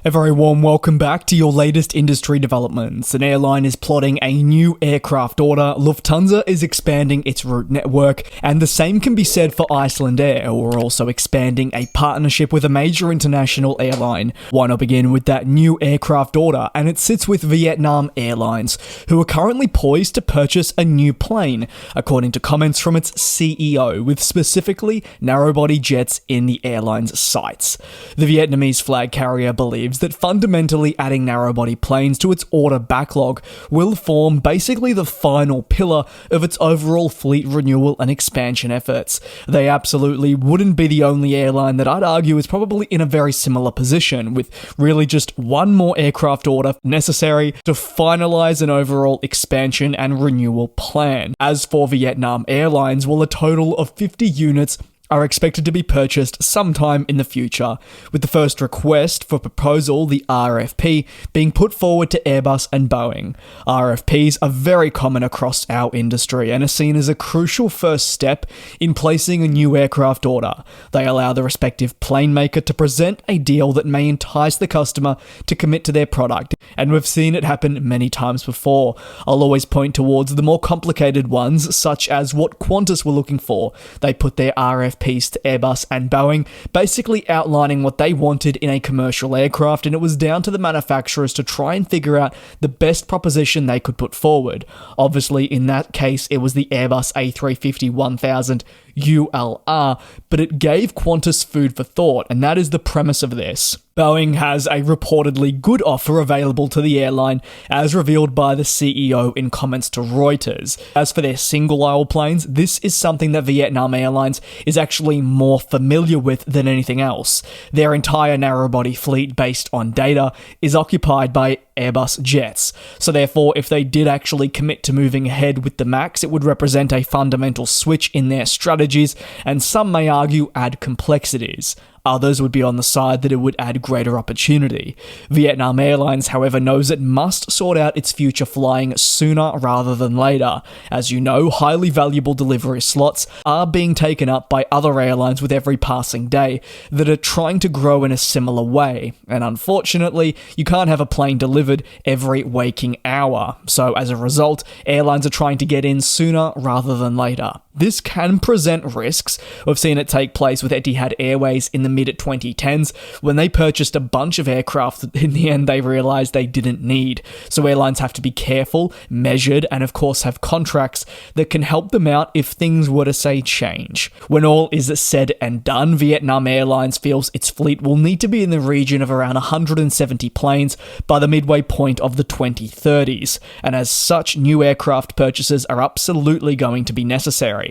A very warm welcome back to your latest industry developments. An airline is plotting a new aircraft order, Lufthansa is expanding its route network, and the same can be said for Icelandair, who are also expanding a partnership with a major international airline. Why not begin with that new aircraft order, and it sits with Vietnam Airlines, who are currently poised to purchase a new plane, according to comments from its CEO, with specifically narrow-body jets in the airline's sights. The Vietnamese flag carrier believes that fundamentally adding narrow-body planes to its order backlog will form basically the final pillar of its overall fleet renewal and expansion efforts. They absolutely wouldn't be the only airline that I'd argue is probably in a very similar position, with really just one more aircraft order necessary to finalize an overall expansion and renewal plan. As for Vietnam Airlines, well, a total of 50 units are expected to be purchased sometime in the future, with the first request for proposal, the RFP, being put forward to Airbus and Boeing. RFPs are very common across our industry and are seen as a crucial first step in placing a new aircraft order. They allow the respective plane maker to present a deal that may entice the customer to commit to their product, and we've seen it happen many times before. I'll always point towards the more complicated ones, such as what Qantas were looking for. They put their RFP piece to Airbus and Boeing, basically outlining what they wanted in a commercial aircraft, and it was down to the manufacturers to try and figure out the best proposition they could put forward. Obviously, in that case, it was the Airbus A350-1000 ULR, but it gave Qantas food for thought, and that is the premise of this. Boeing has a reportedly good offer available to the airline, as revealed by the CEO in comments to Reuters. As for their single-aisle planes, this is something that Vietnam Airlines is actually more familiar with than anything else. Their entire narrow-body fleet, based on data, is occupied by Airbus jets. So therefore, if they did actually commit to moving ahead with the MAX, it would represent a fundamental switch in their strategies, and some may argue add complexities. Others would be on the side that it would add greater opportunity. Vietnam Airlines, however, knows it must sort out its future flying sooner rather than later. As you know, highly valuable delivery slots are being taken up by other airlines with every passing day that are trying to grow in a similar way. And unfortunately, you can't have a plane delivered every waking hour. So as a result, airlines are trying to get in sooner rather than later. This can present risks. We've seen it take place with Etihad Airways in the mid-2010s when they purchased a bunch of aircraft that in the end they realized they didn't need. So airlines have to be careful, measured, and of course have contracts that can help them out if things were to say change. When all is said and done, Vietnam Airlines feels its fleet will need to be in the region of around 170 planes by the midway point of the 2030s, and as such, new aircraft purchases are absolutely going to be necessary.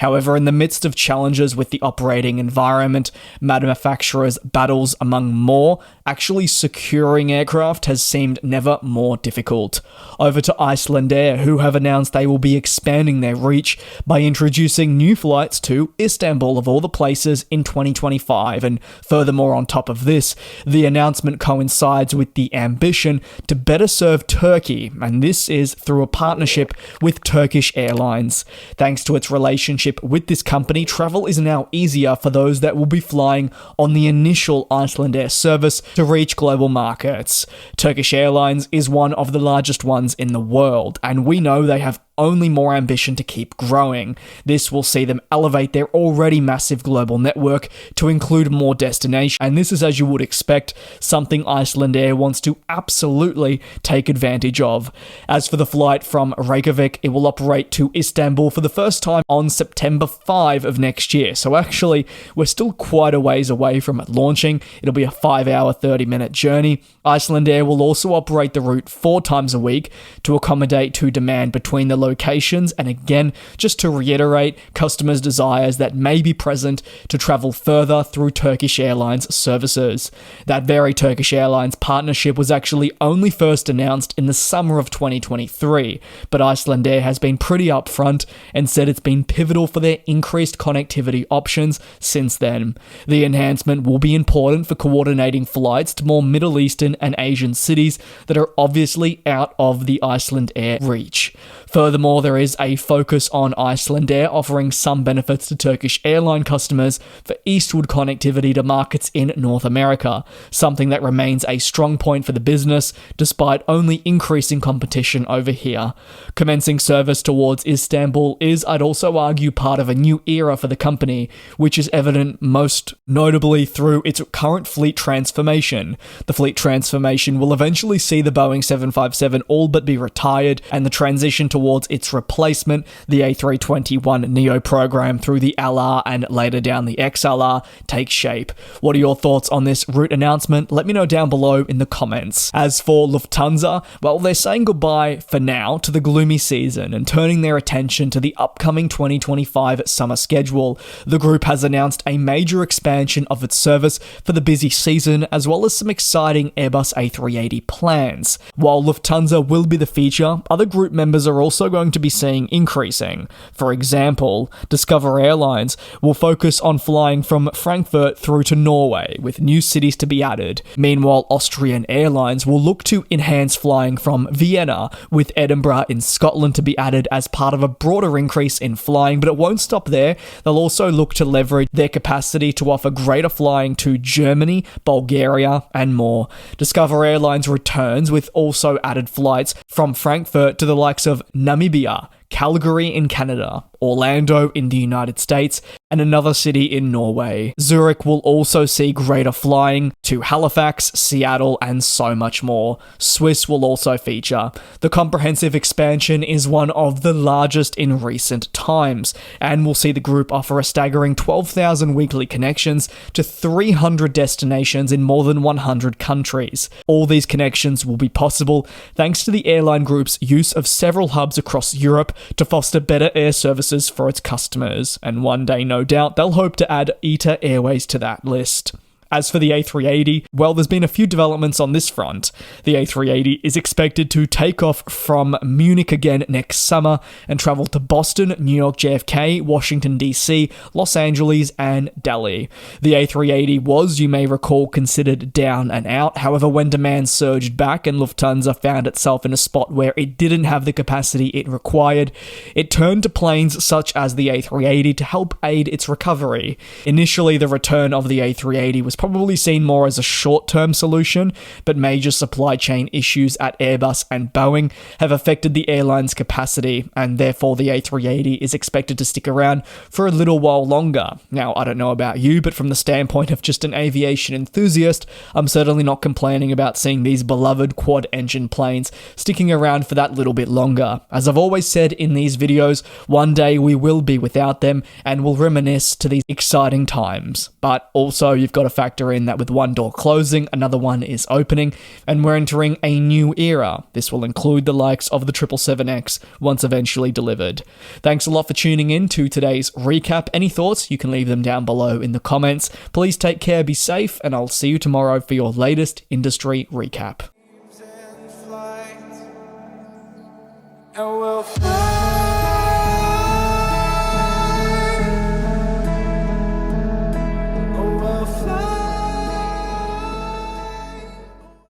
However, in the midst of challenges with the operating environment, manufacturers' battles among more, actually securing aircraft has seemed never more difficult. Over to Icelandair, who have announced they will be expanding their reach by introducing new flights to Istanbul of all the places in 2025, and furthermore on top of this, the announcement coincides with the ambition to better serve Turkey, and this is through a partnership with Turkish Airlines. Thanks to its relationship with this company, travel is now easier for those that will be flying on the initial Icelandair service to reach global markets. Turkish Airlines is one of the largest ones in the world, and we know they have only more ambition to keep growing. This will see them elevate their already massive global network to include more destinations, and this is, as you would expect, something Icelandair wants to absolutely take advantage of. As for the flight from Reykjavik, it will operate to Istanbul for the first time on September 5 of next year, so actually we're still quite a ways away from it launching. It'll be a 5-hour, 30-minute journey. Icelandair will also operate the route 4 times a week to accommodate to demand between the locations, and again, just to reiterate, customers' desires that may be present to travel further through Turkish Airlines services. That very Turkish Airlines partnership was actually only first announced in the summer of 2023, but Icelandair has been pretty upfront and said it's been pivotal for their increased connectivity options since then. The enhancement will be important for coordinating flights to more Middle Eastern and Asian cities that are obviously out of the Icelandair reach. Furthermore, Furthermore, there is a focus on Icelandair offering some benefits to Turkish airline customers for eastward connectivity to markets in North America, something that remains a strong point for the business despite only increasing competition over here. Commencing service towards Istanbul is, I'd also argue, part of a new era for the company, which is evident most notably through its current fleet transformation. The fleet transformation will eventually see the Boeing 757 all but be retired, and the transition towards its replacement, the A321neo program through the LR and later down the XLR, take shape. What are your thoughts on this route announcement? Let me know down below in the comments. As for Lufthansa, well, they're saying goodbye for now to the gloomy season and turning their attention to the upcoming 2025 summer schedule. The group has announced a major expansion of its service for the busy season, as well as some exciting Airbus A380 plans. While Lufthansa will be the feature, other group members are also going to be seeing increasing. For example, Discover Airlines will focus on flying from Frankfurt through to Norway, with new cities to be added. Meanwhile, Austrian Airlines will look to enhance flying from Vienna, with Edinburgh in Scotland to be added as part of a broader increase in flying, but it won't stop there. They'll also look to leverage their capacity to offer greater flying to Germany, Bulgaria, and more. Discover Airlines returns with also added flights from Frankfurt to the likes of Namibia, Calgary in Canada, Orlando in the United States, and another city in Norway. Zurich will also see greater flying to Halifax, Seattle, and so much more. Swiss will also feature. The comprehensive expansion is one of the largest in recent times, and will see the group offer a staggering 12,000 weekly connections to 300 destinations in more than 100 countries. All these connections will be possible thanks to the airline group's use of several hubs across Europe to foster better air services for its customers, and one day, no doubt, they'll hope to add ITA Airways to that list. As for the A380, well, there's been a few developments on this front. The A380 is expected to take off from Munich again next summer and travel to Boston, New York JFK, Washington DC, Los Angeles, and Delhi. The A380 was, you may recall, considered down and out. However, when demand surged back and Lufthansa found itself in a spot where it didn't have the capacity it required, it turned to planes such as the A380 to help aid its recovery. Initially, the return of the A380 was probably seen more as a short-term solution, but major supply chain issues at Airbus and Boeing have affected the airline's capacity, and therefore the A380 is expected to stick around for a little while longer. Now, I don't know about you, but from the standpoint of just an aviation enthusiast, I'm certainly not complaining about seeing these beloved quad-engine planes sticking around for that little bit longer. As I've always said in these videos, one day we will be without them, and we'll reminisce to these exciting times. But also, you've got to factor in that with one door closing, another one is opening, and we're entering a new era. This will include the likes of the 777X once eventually delivered. Thanks a lot for tuning in to today's recap. Any thoughts? You can leave them down below in the comments. Please take care, be safe, and I'll see you tomorrow for your latest industry recap.